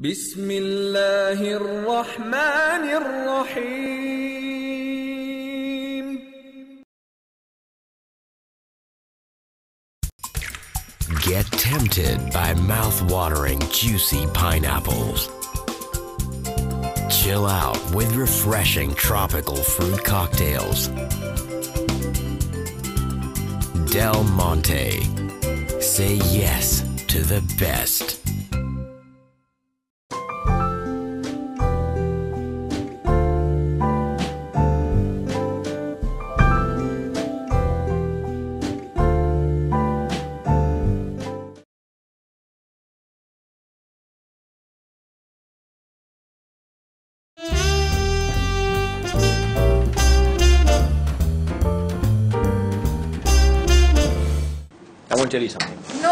بسم اللہ الرحمن الرحیم. Get tempted by mouth-watering, juicy pineapples. Chill out with refreshing tropical fruit cocktails. Del Monte. Say yes to the best. I want to tell you something. No,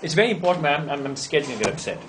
It's very important, man. I'm scared you're gonna get upset.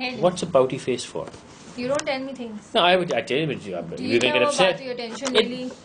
Hey, What's a pouty face for? you don't tell me things. No, I tell you, Do you're you gonna get know upset. about your attention really?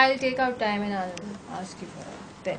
I'll take out time and I'll ask you for then.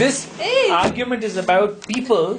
This argument is about people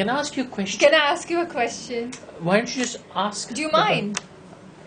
Can I ask you a question? Can I ask you a question? Why don't you just ask? Do you mind?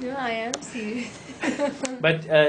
no, I am serious. But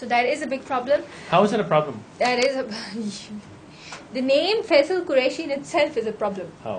So that is a big problem. How is that a problem? That is a the name Faisal Qureshi in itself is a problem. How?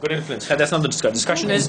Good influence. That's not the discussion. Discussion is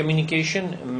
communication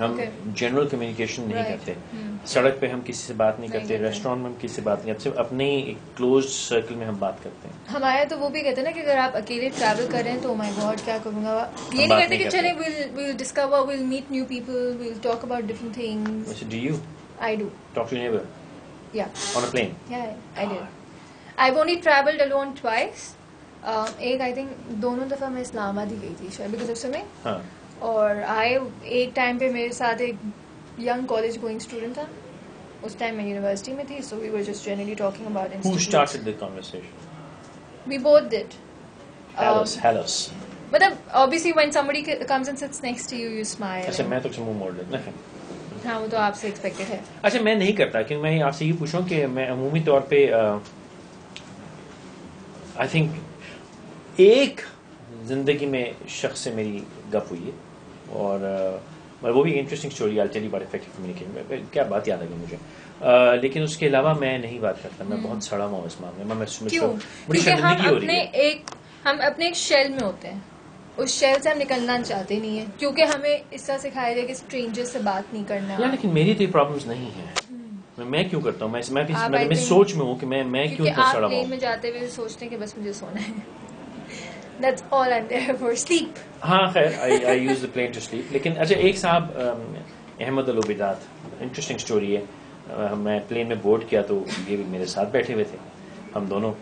ہم general communication نہیں کرتے. سڑک پہ ہم کسی سے بات نہیں کرتے, ریسٹورینٹ میں ہم کسی سے بات نہیں کرتے, صرف اپنے ایک کلوز سرکل میں ہم بات کرتے ہیں. ہمارا تو وہ بھی کہتے ہیں نا کہ اگر آپ اکیلے ٹریول کر رہے ہیں تو مائی گاڈ کیا کروں گا, یہ نہیں کہتے کہ چلیں we'll discover, we'll meet new people, we'll talk about different things. Do you? I do. Talk to your neighbor? Yeah. On a plane? Yeah, I did. I've only traveled alone twice. ایک I think دونوں دفعہ میں اسلام آباد ہی گئی تھی شاید because of swimming, اور آئے ایک ٹائم پہ میرے ساتھ ایک ینگ کالج گوئنگ اسٹوڈنٹ تھا, اس ٹائم میں یونیورسٹی میں تھی, so we were just generally talking about Who started the conversation? We both did. Hellos. مطلب obviously when somebody comes and sits next to you, you smile. اچھا میں تو منہ موڑ لیتا. ہاں وہ تو آپ سے ایکسپیکٹڈ ہے. اچھا میں نہیں کرتا, کیونکہ میں آپ سے یہ پوچھوں کہ میں عمومی طور پہ آئی تھنک ایک زندگی میں شخص سے میری گپ ہوئی ہے, اور وہ بھی interesting story, I tell you about effective communication. کیا بات یاد آ گئی مجھے, لیکن اس کے علاوہ میں نہیں بات کرتا. میں بہت سڑا ہوا ہوں اس معاملے میں. بڑی شرمندگی ہو رہی ہے. ہم اپنے ایک شیل میں ہوتے ہیں, اس شیل سے ہم نکلنا چاہتے نہیں ہیں, کیونکہ ہمیں اس طرح سکھایا جائے کہ اسٹرینجر سے بات نہیں کرنا. لیکن میری تو یہ پرابلمس نہیں ہیں. میں کیوں کرتا ہوں, میں سوچ میں ہوں کہ میں کیوں اتنا سڑا ہوا ہوں. آپ میں جاتے ہوئے سوچتے ہیں کہ بس مجھے سونا ہے. That's all I'm there for, sleep. ہاں خیر, I use the plane to sleep. لیکن اچھا ایک صاحب احمد العبیدات, انٹرسٹنگ اسٹوری ہے. میں پلین میں بورڈ کیا تو یہ بھی میرے ساتھ بیٹھے ہوئے تھے, ہم دونوں.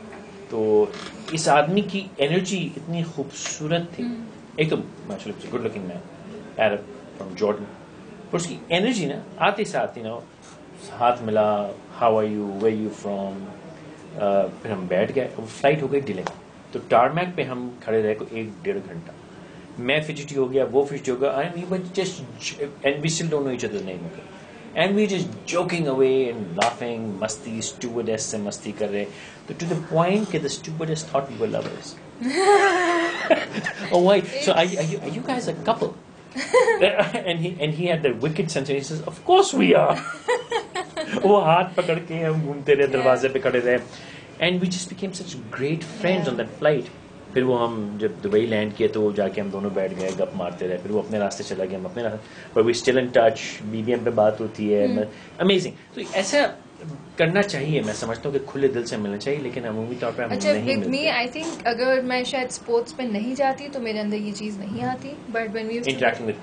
تو اس آدمی کی انرجی اتنی خوبصورت تھی. ایک تو good looking man, Arab from Jordan, پر اس کی انرجی نا آتے ساتھ ہی نا ہاتھ ملا, how are you, where you from. پھر ہم بیٹھ گئے, فلائٹ ہو گئی ڈیلے. تو ٹارمیک پہ ہم کھڑے رہے کو 1-1.5 گھنٹہ. میں فجٹی ہو گیا, وہ فجٹی ہو گیا, and we still don't know each others name. And we just joking away and laughing, مستی, اسٹیورڈیس سے مستی کر رہے. تو ٹو دا پوائنٹ کہ the stewardess thought we were lovers. Oh why? So are you guys a couple? and he had the wicked sense. He says, of course we are. وہ ہاتھ پکڑ کے ہم گھومتے رہے, دروازے پہ کھڑے رہے. And we just became such great friends on that flight. پھر وہ ہم جب دبئی لینڈ کیے تو جا کے ہم دونوں بیٹھ گئے, گپ مارتے رہے. پھر وہ اپنے راستے چلا گیا, ہم اپنے راستے, but we still in touch. BBM پہ بات ہوتی ہے. Amazing. تو ایسا کرنا چاہیے, میں سمجھتا ہوں کہ کھلے دل سے ملنا چاہیے, لیکن عمومی طور پہ ہم نہیں ملتے. می آئی تھنک اگر میں شاید اسپورٹس پہ نہیں جاتی تو میرے اندر یہ چیز نہیں آتی, but when we interacting with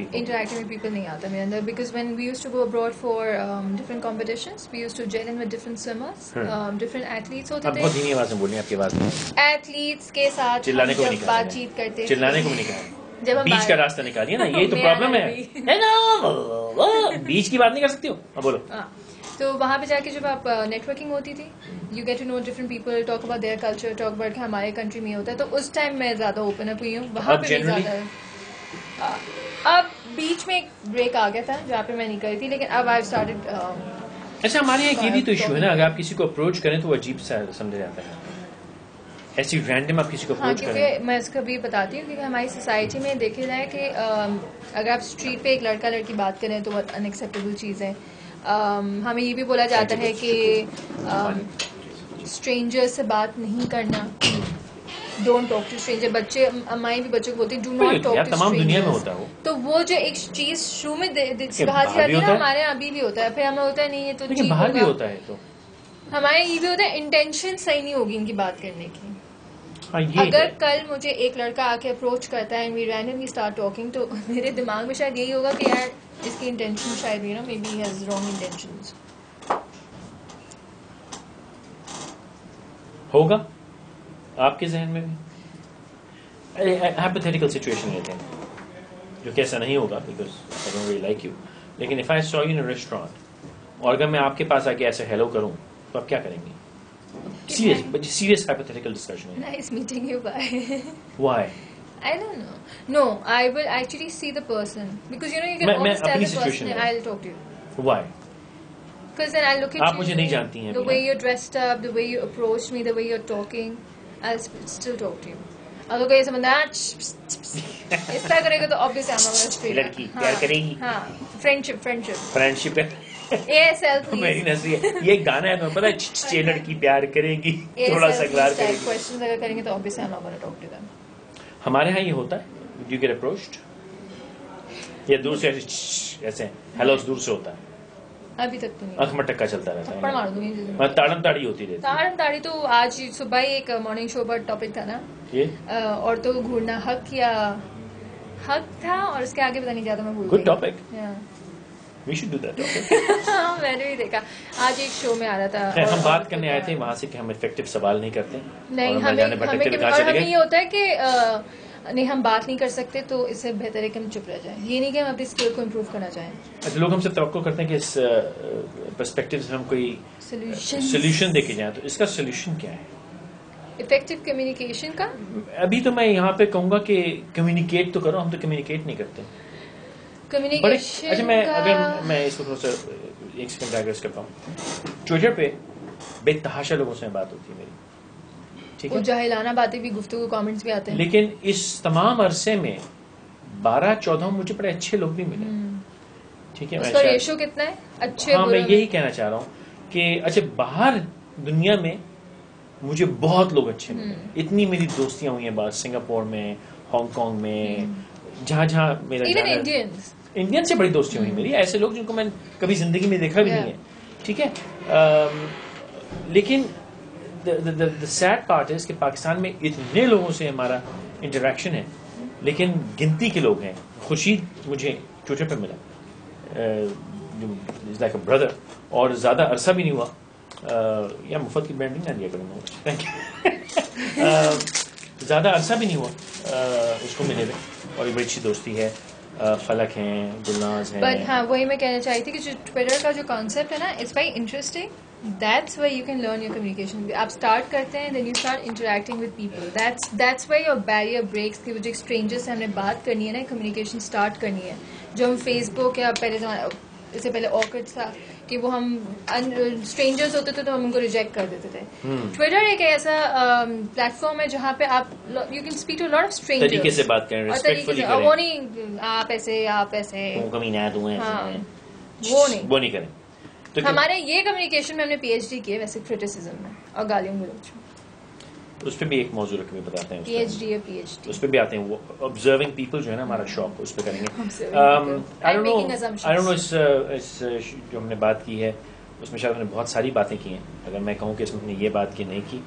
people نہیں آتا میرے اندر, because when we use to go abroad for different competitions, we use to gel in with different swimmers, different athletes ہوتے تھے. بہت دھیمی آواز میں بولنی آپ کی آواز میں. ایتھلیٹس کے ساتھ بات چیت کرتے, چلانے کو نہیں کہا, جب بیچ کا راستہ نکالیے نا, یہی تو پرابلم ہے. بیچ کی بات نہیں کر سکتی ہو, بولو. تو وہاں پہ جا کے جب آپ نیٹ ورکنگ ہوتی تھی, you get to know different people, talk about their culture, talk about کہ ہمارے کنٹری میں ہوتا ہے. تو اس ٹائم میں زیادہ اوپن اپ ہوئی ہوں, وہاں پہ بھی زیادہ. اب بیچ میں ایک بریک آ گیا تھا جہاں پہ میں نہیں کری تھی, لیکن اب آئی اسٹارٹڈ. اچھا ہمارے یہاں یہ بھی تو ایشو ہے نا, اگر آپ کسی کو اپروچ کریں تو وہ عجیب سا سمجھا جاتا ہے, ایسی رینڈم آپ کسی کو اپروچ کریں. کیونکہ میں اس کو بھی بتاتی ہوں, کیونکہ ہماری سوسائٹی میں دیکھا جائے کہ اگر آپ اسٹریٹ پہ ایک لڑکا لڑکی بات کریں تو بہت ان ایکسیپٹیبل چیز ہے. ہمیں یہ بھی بولا جاتا ہے کہ اسٹرینجر سے بات نہیں کرنا, ڈونٹ ٹاک ٹو اسٹرینجر. بچے, ہماری بھی بچوں کو بولتے ہیں ڈو ناٹ ٹاک ٹو تمام دنیا میں ہوتا ہے. تو وہ جو ایک چیز شروع میں سکھا دی جاتی ہے نا, ہمارے یہاں ابھی بھی ہوتا ہے. پھر ہمیں ہوتا ہے نہیں یہ تو باہر بھی ہوتا ہے, تو ہمارے یہ بھی ہوتا ہے انٹینشن صحیح نہیں ہوگی ان کی بات کرنے کی. اگر کل مجھے ایک لڑکا آ کے اپروچ کرتا ہے, وی رینڈملی اسٹارٹ ٹاکنگ, تو میرے دماغ میں شاید یہی ہوگا کہ یار اس کی انٹینشن شاید you know maybe has wrong intentions. ہوگا آپ کے ذہن میں بھی ہائپوتھیٹیکل سچویشن لیتے ہیں جو کہ ایسا نہیں ہوگا, because I don't really like you. لیکن if I saw you in a restaurant, اور اگر میں آپ کے پاس آ کے ایسے ہیلو کروں تو آپ کیا کریں گے؟ Serious hypothetical discussion. Nice meeting you. Bye. Why? I don't know. No, I will actually see the person, because you know you can always tell the person I'll talk to you. Why? Because then I'll look at you. آپ مجھے نہیں جانتی ہیں. The way you're dressed up, the way you approached me, the way you're talking, I'll still talk to you. اگر کوئی ایسا بندہ اس طرح کرے گا تو obviously I'm not going to treat. لڑکی پیار کرے گی. ہاں, friendship. میری نظری ہے یہ گانا ہے, تمہیں پتا ہے, لڑکی پیار کرے گی, تھوڑا سا اقرار کرے گی. کوشچنز اگر کریں گے تو obviously I'm not going to talk to them. ہمارے ہاں یہ ہوتا ہے. Do you get approached? یا دور سے ایسے ہیلو دور سے ہوتا ہے, ابھی تک تو نہیں. آنکھ میں ٹکا چلتا رہتا تھپڑ ہے, مار دوں گی. تاڑم تاڑی ہوتی رہتی ہے. تاڑم تاڑی تو آج صبح ہی ایک مارننگ شو پر ٹاپک تھا نا, یہ عورتوں کو گھورنا حق یا حق تھا, اور اس کے آگے پتہ نہیں زیادہ میں بھول گڈ ٹاپک, گئی. We should do that topic. میں نے بھی دیکھا آج ایک شو میں آ رہا تھا. ہم بات کرنے آئے تھے وہاں سے کہ ہم افیکٹو سوال نہیں کرتے, نہیں, اور ہمیں یہ ہوتا ہے کہ نہیں ہم بات نہیں کر سکتے, تو اس سے بہتر ہے کہ ہم چپ رہ جائیں. یہ نہیں کہ ہم اپنی اسکل کو امپروو کرنا چاہیں. اچھا, لوگ ہم سے توقع کرتے ہیں کہ اس پرسپیکٹو سے ہم کوئی سولوشن دے کے جائیں, تو اس کا سولوشن کیا ہے؟ افیکٹو کمیونیکیشن کا. ابھی تو میں یہاں پہ کہوں گا کہ کمیونیکیٹ تو کرو, ہم تو کمیونیکیٹ نہیں کرتے. کمیونیکیشن اچھا, اگر میں اس کو تھوڑا سا ایک سیکنڈ ڈائگریس کرتا ہوں. ٹویٹر پہ بے تحاشا لوگوں سے بات ہوتی ہے میری, ٹھیک ہے, جاہلانہ باتیں بھی, گفتگو کامنٹس بھی آتے ہیں, لیکن اس تمام عرصے میں 12-14 مجھے بڑے اچھے لوگ بھی ملے. ٹھیک ہے, اس کا ریشو کتنا ہے اچھے؟ ہاں, میں یہی کہنا چاہ رہا ہوں کہ اچھا باہر دنیا میں مجھے بہت لوگ اچھے ملے. اتنی میری دوستیاں ہوئی ہیں بات سنگاپور میں, ہانگ کانگ میں, جہاں میرا انڈین سے بڑی دوستی ہوئی میری. ایسے لوگ جن کو میں کبھی زندگی میں دیکھا بھی نہیں ہے, ٹھیک ہے. لیکن the sad part is کہ پاکستان میں اتنے لوگوں سے ہمارا انٹریکشن ہے, لیکن گنتی کے لوگ ہیں. خورشید مجھے ٹویٹر پہ ملا, لائک اے بردر, اور زیادہ عرصہ بھی نہیں ہوا. یا مفت کی برانڈنگ نہ دیا کروں گا, تھینک یو. زیادہ عرصہ بھی نہیں ہوا اس کو ملے ہوئے, اور یہ بڑی اچھی دوستی ہے. فلک ہیں, گلناز ہیں. بٹ ہاں, وہی میں کہنا چاہی تھی کہ جو ٹویٹر کا جو کانسیپٹ ہے نا, it's very interesting. That's where you can learn your communication. آپ اسٹارٹ کرتے ہیں, then you start interacting with people. That's where your barrier breaks. کہ وہ جو اسٹرینجر سے ہم نے بات کرنی ہے نا, کمیونیکیشن اسٹارٹ کرنی ہے. جو ہم فیس بک یا پہلے اس سے پہلے آکرڈ تھا کہ وہ ہم اسٹرینجرز ہوتے تھے تو ہم ان کو ریجیکٹ کر دیتے تھے. ٹویٹر ایک ایسا پلیٹ فارم ہے جہاں پہ آپ you can speak to lot of strangers, طریقے سے بات کریں, ریسپیکٹفلی کریں. وہ نہیں آپ ایسے وہ نہیں کریں. ہمارے یہ کمیونیکیشن میں ہم نے پی ایچ ڈی کی ہے ویسے کرٹیسزم میں اور گالیوں گلوچ میں. اس پہ بھی ایک موضوع رکھ کے بتاتے ہیں, پی ایچ ڈی اس پہ بھی آتے ہیں. وہ آبزرونگ پیپل جو ہے نا ہمارا شوق, اس پہ کریں گے. I don't know اس جو ہم نے بات کی ہے اس میں شاید ہم نے بہت ساری باتیں کی ہیں. اگر میں کہوں کہ اس میں ہم نے یہ بات کی نہیں کی,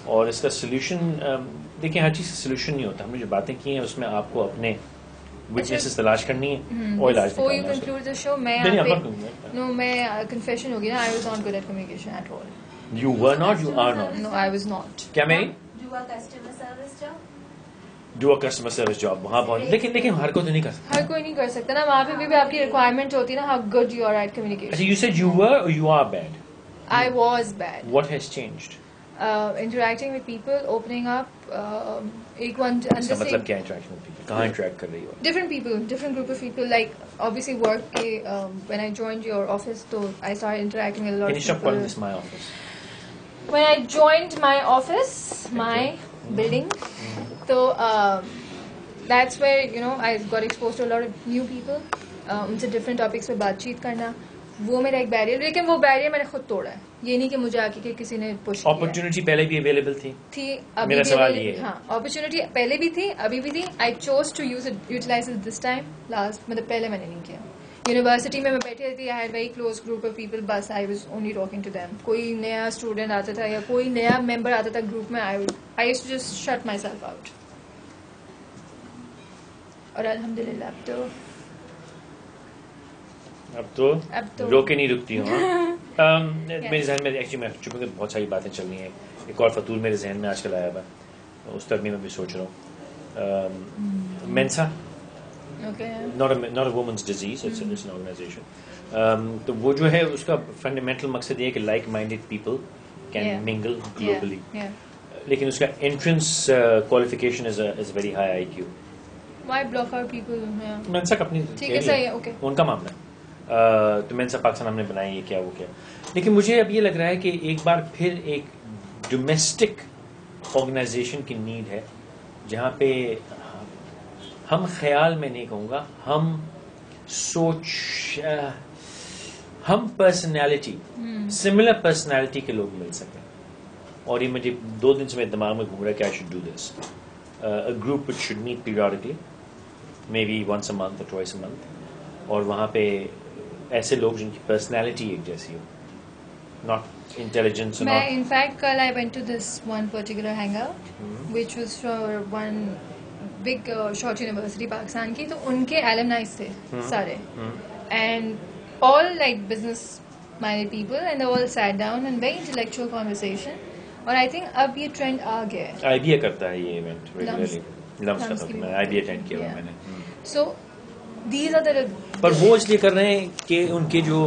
اور اس کا سولوشن دیکھیں, ہر چیز کا سولوشن نہیں ہوتا. ہم نے جو باتیں کی ہیں اس میں آپ کو اپنے وٹنسز تلاش کرنی ہے اور علاج میں کنفیشن ہوگی نا, I was not good at communication at all. You were not, you are not. No, I was not. کیا میری Do a customer service job. Do a customer service job, وہاں بہت, لیکن ہر کوئی تو نہیں کر سکتا. ہر کوئی نہیں کر سکتا نا, وہاں پہ بھی آپ کی ریکوائرمنٹ ہوتی ہے نا, how good you are at communication. اچھا, you said you were or you are bad? I was bad. What has changed? Interacting with people, opening up. ایک ون اس کا مطلب کیا انٹریکشن ہوتی ہے, کہاں انٹریکٹ کر رہی ہو؟ Different people, different group of people. Like obviously work کے when I joined your office, so I started interacting with a lot of people. Can you stop calling this my office? When I joined my office, my building, so that's where I got exposed to a lot of new people. ان سے different topics پہ بات چیت کرنا, وہ میرا ایک barrier, لیکن وہ بیریئر میں نے خود توڑا ہے. یہ نہیں کہ مجھے آ کے کسی نے پش کیا. اپرچونٹی پہلے بھی اویلیبل تھی, میرا سوال یہ ہے. ہاں, اپرچونٹی پہلے بھی تھی, ابھی بھی تھی. I choose to utilise it this time. Last مطلب پہلے میں نے نہیں کیا. یونیورسٹی میں بیٹھی رہتی, I had very close group of people, بس I was only talking to them. کوئی نیا اسٹوڈنٹ آتا تھا یا کوئی نیا ممبر آتا تھا گروپ میں, I used to just shut myself out. اور الحمدللہ اب تو رو کے نہیں رکتی ہوں. میرے ذہن میں ایکچولی میں چونکہ بہت ساری باتیں چل رہی ہیں, ایک اور فطور میرے ذہن میں آج کل آیا ہوا, اس طرح میں بھی سوچ رہا ہوں. مینسا, not a woman's disease, it's an organization. تو وہ جو ہے اس کا فنڈامنٹل مقصد یہ ہے کہ لائک مائنڈیڈ پیپل کین منگل گلوبلی, لیکن اس کا entrance qualification is very high IQ. Why block our people? مینسا کا اپنی ان کا معاملہ ہے. تو مینسا پاکستان ہم نے بنائی, یہ کیا وہ کیا. لیکن مجھے اب یہ لگ رہا ہے کہ ایک بار پھر ایک ڈومیسٹک آرگنائزیشن کی نیڈ ہے, جہاں پہ ہم خیال میں نہیں کہوں گا, ہم ہم پرسنالٹی, سملر پرسنالٹی کے لوگ مل سکیں. اور یہ مجھے 2 دن سے میرے دماغ میں گھوم رہا ہے کہ I should do this. A group which should meet periodically, maybe once a month or twice a month, اور وہاں پہ ایسے لوگ جن کی پرسنالٹی ایک جیسی ہو, ناٹ انٹیلیجنس. میں انفیکٹ کل I went to this one particular hang out which was for one big short university Pakistan کی, تو ان کے ایلمنائز تھے سارے, and all like business minded people, and they all sat down and very intellectual conversation. اور I think اب یہ trend آ گیا ہے. IBA کرتا ہے یہ ایونٹ ریگولرلی, لمس کا تو میں IBA اٹینڈ کیا ہوا میں نے. So these are the, پر وہ اس لیے کر رہے ہیں کہ ان کے جو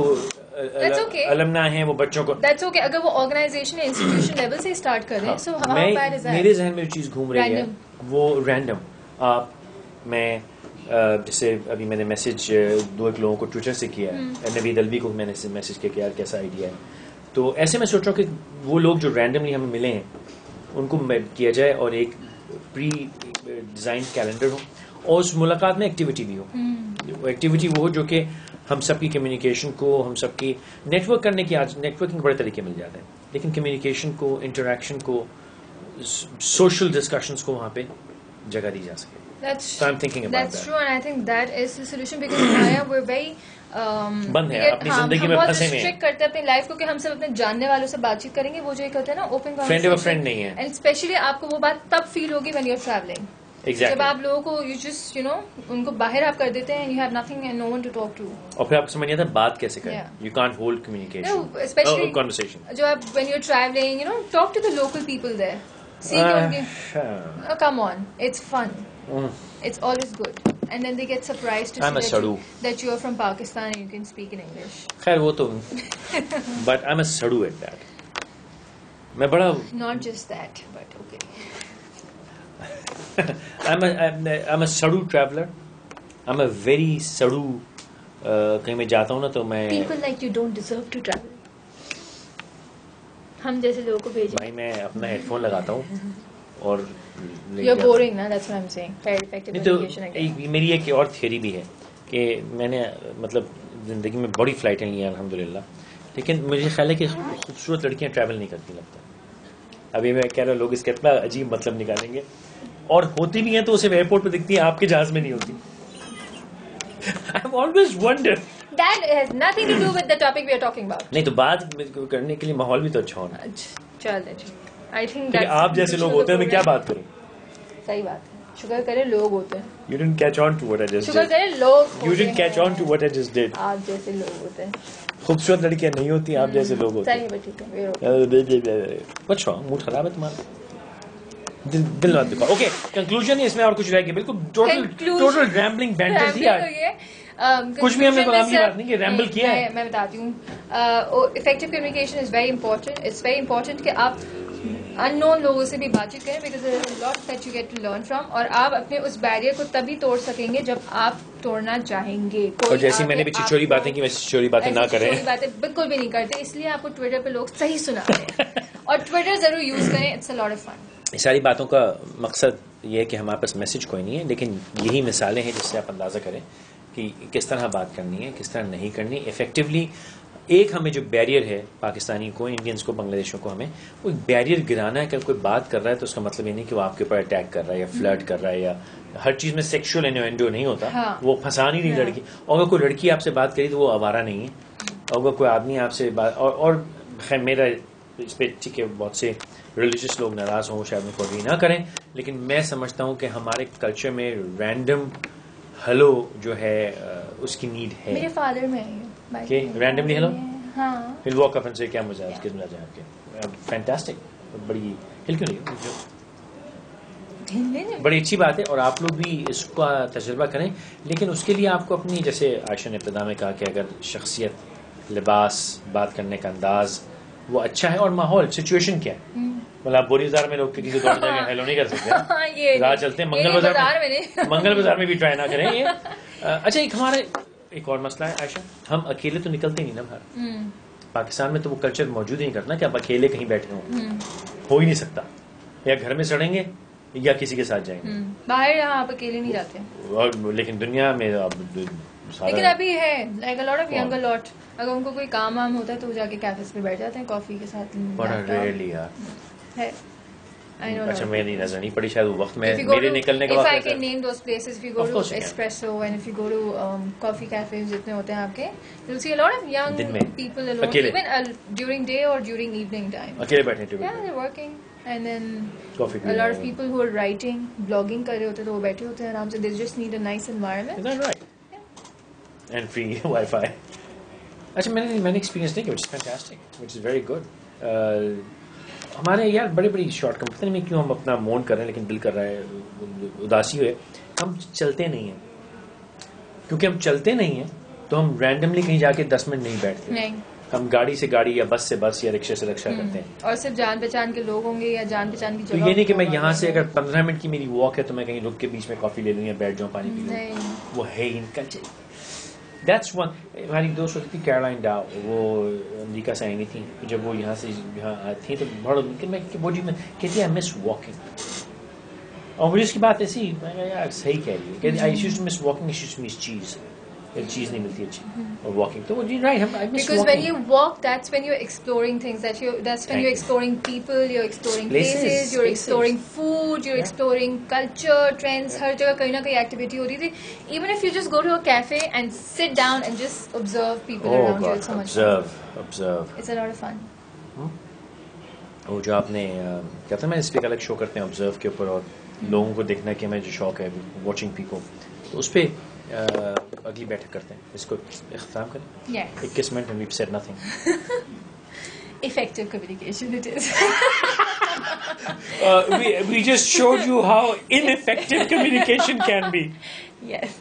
المنا ہیں وہ بچوں کو, that's okay اگر وہ آرگنائزیشن یا انسٹیٹیوشن لیول سے اسٹارٹ کر رہے ہیں. So how bad is that? میرے ذہن میں جو چیز گھوم رہی ہے وہ رینڈم. آپ میں جیسے ابھی میں نے میسج 2 لوگوں کو ٹویٹر سے کیا ہے, نوید الوی کو میں نے میسج کیا کہ یار کیسا آئیڈیا ہے. تو ایسے میں سوچ رہا ہوں کہ وہ لوگ جو رینڈملی ہمیں ملے ہیں ان کو کیا جائے اور ایک پری ڈیزائن کیلنڈر ہو, اور اس ملاقات میں ایکٹیویٹی بھی ہو. ایکٹیویٹی وہ ہو جو کہ ہم سب کی کمیونیکیشن کو, ہم سب کی نیٹ ورک کرنے کی, آج نیٹ ورکنگ بڑے طریقے مل جاتے ہیں, لیکن کمیونیکیشن کو, انٹریکشن کو, سوشل ڈسکشنز کو وہاں پہ جگہ دی جا سکے. So I'm thinking about that's true, and I think that is the solution, because we're very بند ہے اپنی زندگی میں پھنسے ہوئے ہیں. ہم کرتے ہیں اپنی لائف کو کہ ہم سب اپنے جاننے والوں سے بات چیت کریں گے, وہ جو کرتے ہیں نا اوپن فرینڈ اور فرینڈ نہیں ہے. اینڈ اسپیشلی آپ کو وہ بات تب فیل ہوگی when you're traveling. جب آپ لوگوں کو you just ان کو باہر آپ کر دیتے ہیں, you have nothing and no one to talk to. اور پھر آپ کو سمجھ نہیں آتا بات کیسے کریں. You can't hold communication, especially conversation. جو آپ when you're traveling, talk to the local people there. See, come on, it's fun. It's always good, and then they get surprised to see that you are from Pakistan and you can speak in English. خیر وہ تو but I'm a sadu at that. میں بڑا not just that, but okay. I'm a sadu traveler. I'm a very sadu. کہیں میں جاتا ہوں نا تو میں people like you don't deserve to travel. ہم جیسے لوگوں کو بھیجیں. بھائی میں اپنا ہیڈ فون لگاتا ہوں اور you're boring نا, that's what I'm saying. Very effective communication again. میری ایک اور تھیوری بھی ہے کہ میں نے مطلب زندگی میں بڑی فلائٹیں لی ہیں الحمدللہ, لیکن مجھے خیال ہے کہ خوبصورت لڑکیاں ٹریول نہیں کرتی لگتا. ابھی میں کہہ رہا ہوں لوگ اس کا اتنا عجیب مطلب نکالیں گے, اور ہوتی بھی ہیں تو صرف ایئرپورٹ پہ دکھتی ہیں, آپ کے جہاز میں نہیں ہوتی. I've always wondered. That has nothing to do with the topic we are talking about. نہیں تو بات کرنے کے لیے ماحول بھی تو اچھا ہونا. چل I think that آپ جیسے لوگ ہوتے ہیں میں کیا بات کروں. صحیح بات ہے, شکر کرے لوگ ہوتے ہیں. You didn't catch on to what I just did. شکر کرے لوگ. You didn't catch on to what I just did. آپ جیسے لوگ ہوتے ہیں. خوبصورت لڑکیاں نہیں ہوتی, آپ جیسے لوگ ہوتے ہیں. صحیح ہے. What's wrong? موڈ خراب ہے تمہارا. دل نہ دکھاؤ. اوکے کنکلوژن اس میں اور کچھ رہ گیا. بالکل ٹوٹل ریمبلنگ بینٹر تھی آج. کچھ بھی ہم نے غلام کی بات نہیں کہ ریمبل کیا ہے. میں بتاتی ہوں, effective communication is very important. It's very important کہ آپ ان نون لوگوں سے بھی بات چیت کریں, because there is a lot that you get to learn from, اور آپ اپنے اس بیریئر کو تبھی توڑ سکیں گے جب آپ توڑنا چاہیں گے. اور جیسے میں نے بھی چچوری باتیں کی, ویسے چچوری باتیں نہ کریں. چچوری باتیں بالکل بھی نہیں کرتے, اس لیے آپ کو ٹویٹر پہ لوگ صحیح سنا رہے ہیں, اور ٹویٹر ضرور یوز کریں. It's a lot of fun. ساری باتوں کا مقصد یہ ہے کہ ہمارے پاس میسج کوئی نہیں ہے, لیکن یہی مثالیں ہیں جس سے آپ اندازہ کریں کہ کس طرح بات کرنی ہے, کس طرح نہیں کرنی افیکٹولی. ایک ہمیں جو بیریئر ہے پاکستانی کو, انڈینس کو, بنگلہ دیشوں کو, ہمیں وہ ایک بیریئر گرانا ہے. کہ کوئی بات کر رہا ہے تو اس کا مطلب یہ نہیں کہ وہ آپ کے اوپر اٹیک کر رہا ہے یا فلرٹ کر رہا ہے, یا ہر چیز میں سیکشول انوینڈو نہیں ہوتا. وہ پھنسانی نہیں لڑکی. اور اگر کوئی لڑکی آپ سے بات کری تو وہ آوارہ نہیں ہے. اور اگر کوئی آدمی آپ سے بات, اور خیر میرا اس پہ ٹھیک ہے بہت سے ریلیجیس لوگ ناراض ہوں, شاید ان کو اگری نہ کریں, لیکن میں سمجھتا ہوں کہ ہمارے کلچر میں رینڈم ہلو جو ہے اس کی نیڈ ہے. میرے فادر میں کہ رینڈملی ہلو. ہاں ہل واک اپ اینڈ سے کیا مزاج, کس مزاج ہے آپ کے. فینٹاسٹک, بڑی ہل کیوں نہیں, بڑی اچھی بات ہے. اور آپ لوگ بھی اس کا تجربہ کریں, لیکن اس کے لیے آپ کو اپنی, جیسے عائشہ نے ابتدا میں کہا کہ اگر شخصیت, لباس, بات کرنے کا انداز وہ اچھا ہے, اور ماحول, سچویشن کیا ہے. مطلب آپ بوری بازار میں لوگ کسی سے دوڑ جائیں ہیلو نہیں کر سکتے, راہ چلتے ہیں. منگل بازار میں بھی ٹرائی نہ کریں. اچھا ایک ہمارا ایک اور مسئلہ ہے عائشہ, ہم اکیلے تو نکلتے نہیں نا باہر. پاکستان میں تو وہ کلچر موجود ہی نہیں کرنا کہ آپ اکیلے کہیں بیٹھے ہوں, ہو ہی نہیں سکتا. یا گھر میں سڑیں گے یا کسی کے ساتھ جائیں گے باہر, یہاں آپ اکیلے نہیں جاتے. لیکن دنیا میں لیکن ابھی ہے لائک لاٹ آف ینگر لاٹ, اگر ان کو کوئی کام وام ہوتا ہے تو وہ جا کے کیفیز پہ بیٹھ جاتے ہیں کافی کے ساتھ. بڑا ریئرلی یار ہے. I don't اچھا know. میری نظر نہیں پڑی شاید وہ وقت میں If you go میرے to, نکلنے کا if I وقت can name those places, if you go Of to course you can. Espresso and if you go to coffee cafes جتنے ہوتے ہیں آپ کے, you'll see a lot of young دن میں people alone, اکیلے. even during day or during evening time. اکیلے بیٹھے تھے Yeah, they're working. And then coffee a lot of people who are writing, blogging کر رہے ہوتے ہیں تو وہ بیٹھے ہوتے ہیں آرام سے. They just need a nice environment. Is that right? And free Wi-Fi. اچھا میں نے ایکسپیرینس نہیں کیا, which is fantastic, which is very good. ہمارے یار بڑی بڑی شارٹ کم, پتہ نہیں کیوں ہم اپنا مون کر رہے ہیں, لیکن دل کر رہا ہے اداسی ہوئے. ہم چلتے نہیں ہیں, کیونکہ ہم چلتے نہیں ہیں تو ہم رینڈملی کہیں جا کے 10 منٹ نہیں بیٹھتے. نہیں, ہم گاڑی سے گاڑی یا بس سے بس یا رکشے سے رکشہ کرتے ہیں. اور صرف جان پہچان کے لوگ ہوں گے یا جان پہچان کی تو جگہ. یہ نہیں کہ میں یہاں سے اگر 15 منٹ کی میری واک ہے تو میں کہیں رک کے بیچ میں کافی لے لوں یا بیٹھ جاؤں پانی پی لوں. وہ ہے ان کلچر. That's one. ہماری دوست ہوتی تھی کیرولائن ڈاؤ, وہ امریکہ سے آئی نہیں تھیں. جب وہ یہاں سے یہاں آئی تھیں تو بڑا میں بوڈی میں کہتی ہے مس واکنگ, اور مجھے اس کی بات ایسی یار صحیح کہہ رہی ہے کہ I used to miss walking, I used to miss cheese. Cheese نہیں ملتی اچھی, اور واکنگ تو Because when you walk, that's when you're exploring things. That's when you're exploring people, you're exploring places, you're exploring food, you're exploring culture, trends. ہر جگہ کہیں نہ کہیں activity ہو رہی تھی. Even if you just go to a cafe and sit down and just observe people around you, it's so much fun. observe. It's a lot of fun. وہ جو آپ نے کیا تھا, میں اس پہ الگ شو کرتے ہیں آبزرو کے اوپر, اور لوگوں کو دیکھنا کہ ہمیں جو شوق ہے واچنگ پیپل, تو اس پہ اگلی بیٹھک کرتے ہیں. اس کو اختتام کریں. Yes. 21 minute and we've said nothing. Effective communication it is. We just showed you how ineffective communication can be. Yes.